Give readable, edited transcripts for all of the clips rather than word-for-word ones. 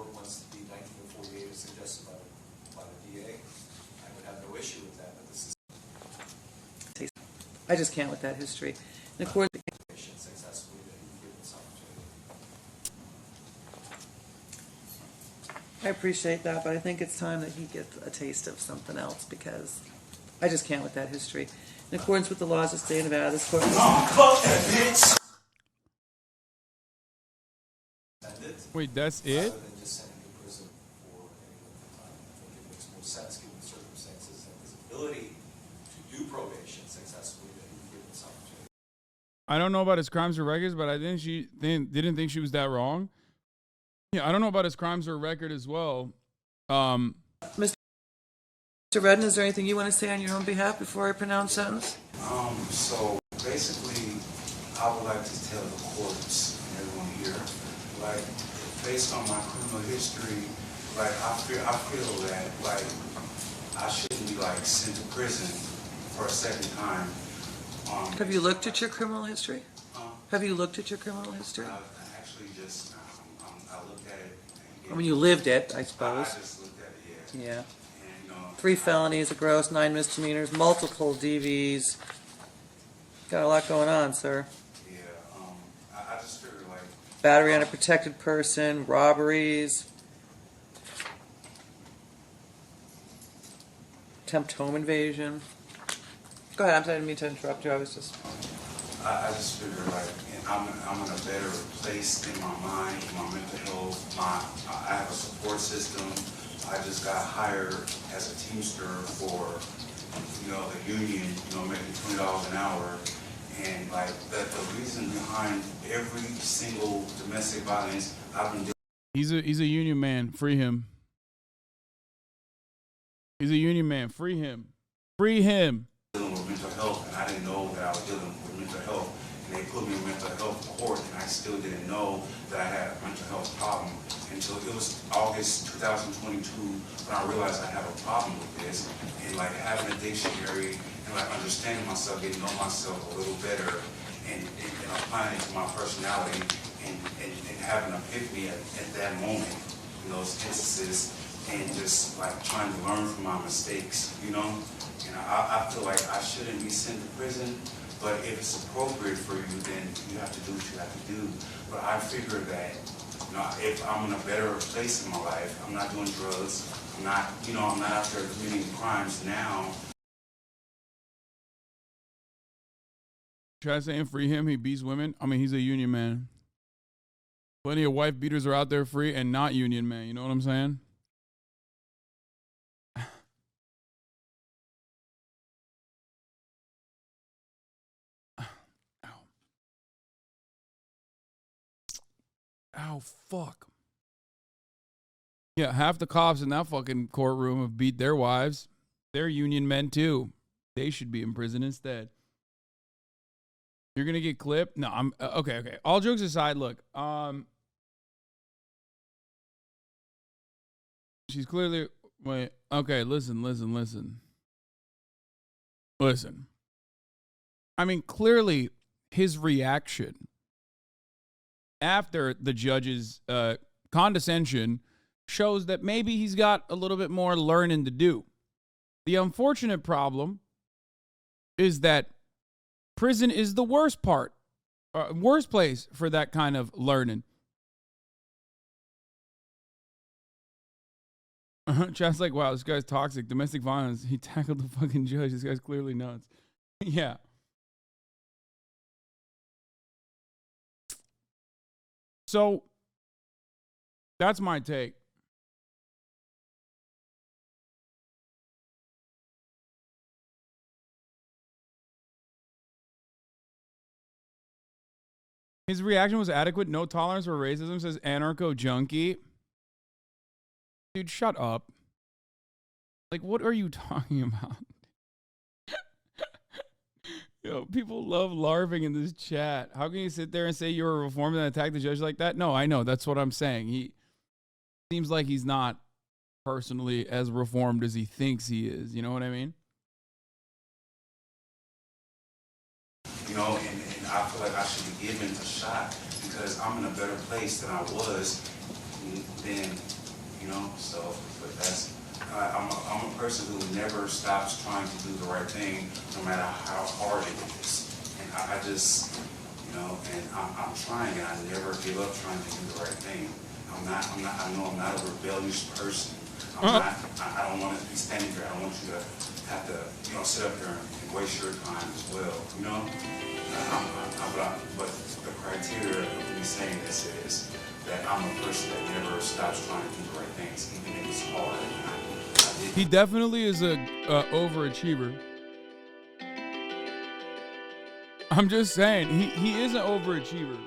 court wants the 1948 as suggested by the DA, I would have no issue with that, but this is... I just can't with that history. And of course, successfully that you give this opportunity. I appreciate that, but I think it's time that he gets a taste of something else because I just can't with that history. In accordance with the laws of the state of Nevada, this court... Wait, that's it? Rather than just sending you to prison for any length of time. I think it makes more sense given the circumstances and his ability to do probation successfully that you give this opportunity. I don't know about his crimes or records, but I think she didn't think she was that wrong. Yeah, I don't know about his crimes or record as well. Mr. Redden, is there anything you want to say on your own behalf before I pronounce sentence? So basically, I would like to tell the courts and everyone here, like, based on my criminal history, like, I feel that, like, I shouldn't be, like, sent to prison for a second time. Have you looked at your criminal history? Have you looked at your criminal history? I actually just, I looked at it. I mean, you lived it, I suppose. I just looked at it, yeah. Yeah. And, 3 felonies, a gross, 9 misdemeanors, multiple DVs. Got a lot going on, sir. yeah, I just figured, like, Battery on a protected person, robberies, attempt home invasion. Go ahead, I'm sorry, I didn't mean to interrupt you. I was just... I just figure like I'm in a better place in my mind, my mental health. I have a support system. I just got hired as a teamster for the union, making $20 an hour, and like the reason behind every single domestic violence I've been doing. He's a union man. Free him. He's a union man. Free him. Free him. Dealing with mental health, and I didn't know that I was dealing with mental health, and they put me in mental health court, and I still didn't know that I had a mental health problem until it was August 2022 when I realized I have a problem with this, and like having a dictionary and like understanding myself, getting to know myself a little better, and applying it to my personality, and having an epiphany at that moment in those instances, and just like trying to learn from my mistakes, And I feel like I shouldn't be sent to prison, but if it's appropriate for you, then you have to do what you have to do. But I figure that, if I'm in a better place in my life, I'm not doing drugs, I'm not out there committing crimes now. Try saying free him, he beats women. I mean, he's a union man. Plenty of wife beaters are out there free and not union man. You know what I'm saying? Ow, fuck. Yeah, half the cops in that fucking courtroom have beat their wives. They're union men too. They should be in prison instead. You're gonna get clipped? No, I'm okay. All jokes aside, look. She's clearly wait. Okay, listen. I mean, clearly his reaction after the judge's condescension shows that maybe he's got a little bit more learning to do. The unfortunate problem is that prison is the worst place for that kind of learning. Chat's like, wow, this guy's toxic. Domestic violence. He tackled the fucking judge. This guy's clearly nuts. Yeah. So that's my take. His reaction was adequate. No tolerance for racism, says Anarcho Junkie. Dude, shut up. Like, what are you talking about? Yo, people love larving in this chat. How can you sit there and say you're a reformer and attack the judge like that? No, I know. That's what I'm saying. He seems like he's not personally as reformed as he thinks he is. You know what I mean? And I feel like I should be given a shot because I'm in a better place than I was than person who never stops trying to do the right thing, no matter how hard it is. And I just, you know, and I'm trying, and I never give up trying to do the right thing. I know I'm not a rebellious person. I don't want to be standing here. I don't want you to have to, you know, sit up here and waste your time as well, you know? But the criteria of me saying this is that I'm a person that never stops trying to do the right things, even if it's hard. And He definitely is a overachiever. I'm just saying, he is an overachiever.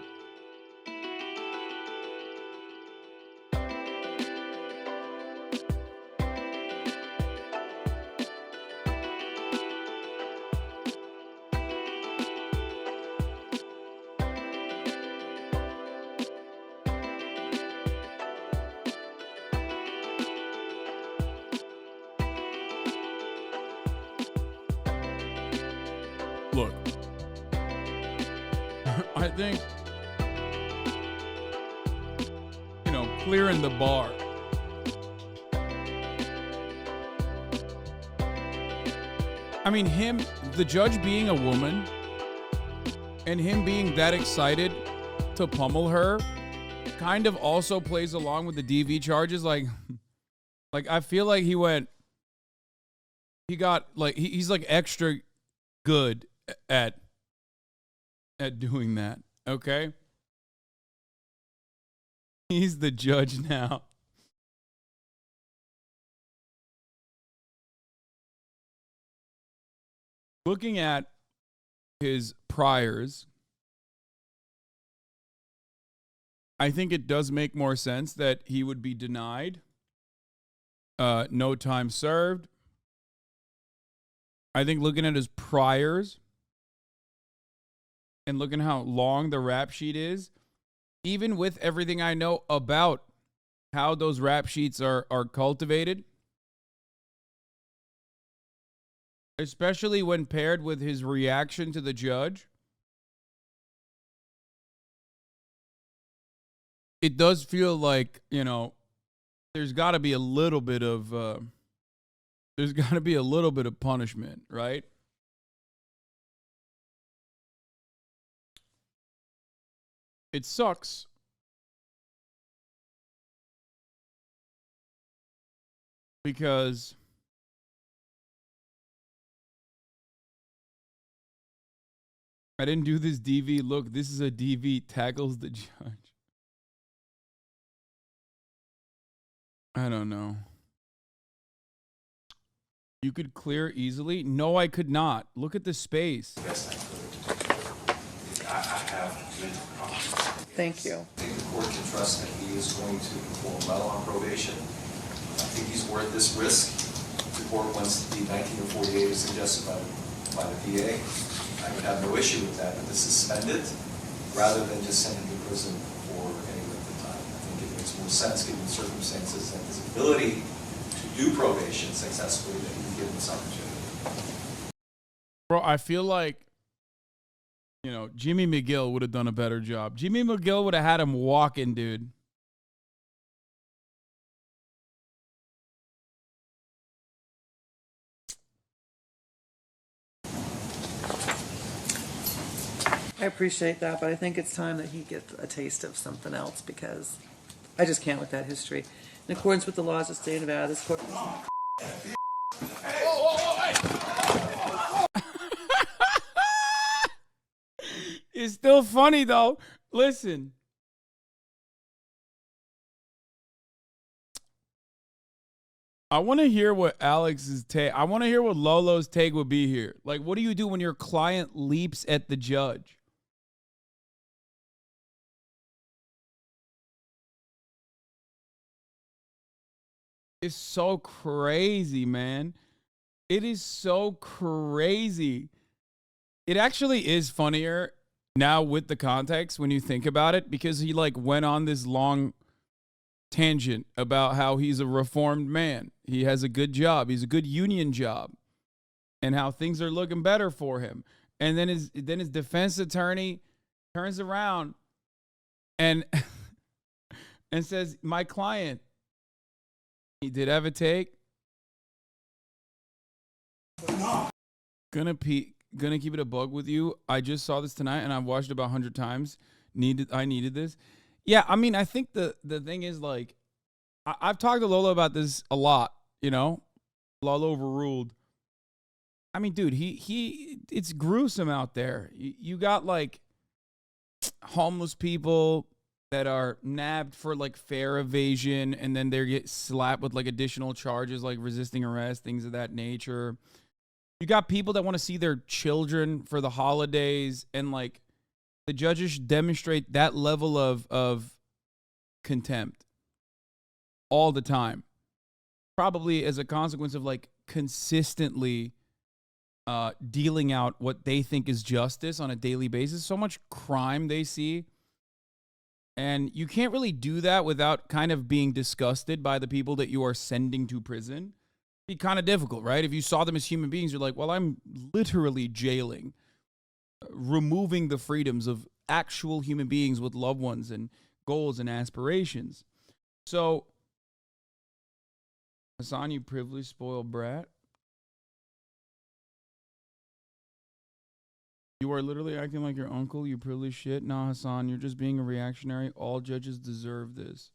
Look, I think, you know, clearing the bar. I mean, the judge being a woman and him being that excited to pummel her kind of also plays along with the DV charges. Like I feel like he's like extra good at doing that, okay? He's the judge now. Looking at his priors, I think it does make more sense that he would be denied no time served. I think looking at his priors and looking how long the rap sheet is, even with everything I know about how those rap sheets are cultivated, especially when paired with his reaction to the judge, it does feel like, you know, there's got to be a little bit of punishment, right? It sucks. Because I didn't do this DV. Look, this is a DV. Tackles the judge. I don't know. You could clear easily? No, I could not. Look at the space. best I could. I have mental problems. Thank you. I think the court can trust that he is going to perform well on probation. I think he's worth this risk. The court wants the 1948 as suggested by the PA. I would have no issue with that, but to suspend it rather than just send him to prison for any length of time. I think it makes more sense given the circumstances and his ability to do probation successfully that he be given this opportunity. Bro, I feel like, you know, Jimmy McGill would have done a better job. Jimmy McGill would have had him walking, dude. I appreciate that, but I think it's time that he gets a taste of something else because I just can't with that history. In accordance with the laws of the state of Nevada, this court... It's still funny, though. Listen. I want to hear what Alex's take. I want to hear what Lolo's take would be here. Like, what do you do when your client leaps at the judge? It's so crazy, man. It is so crazy. It actually is funnier now with the context when you think about it, because he like went on this long tangent about how he's a reformed man. He has a good job. He's a good union job, and how things are looking better for him. And then his defense attorney turns around and and says, "My client, he did have a take. Gonna keep it a bug with you. I just saw this tonight and I've watched it about 100 times. I needed this. Yeah, I mean, I think the thing is, like, I've talked to Lola about this a lot, you know? Lola Overruled. I mean, dude, it's gruesome out there. You got, like, homeless people that are nabbed for, like, fare evasion, and then they get slapped with, like, additional charges like resisting arrest, things of that nature. You got people that want to see their children for the holidays, and, like, the judges should demonstrate that level of contempt all the time. Probably as a consequence of, like, consistently dealing out what they think is justice on a daily basis. So much crime they see. And you can't really do that without kind of being disgusted by the people that you are sending to prison. Be kind of difficult, right? If you saw them as human beings, you're like, well, I'm literally jailing, removing the freedoms of actual human beings with loved ones and goals and aspirations. So, Hasan, you privileged, spoiled brat. You are literally acting like your uncle, you privileged shit. Nah, Hasan, you're just being a reactionary. All judges deserve this.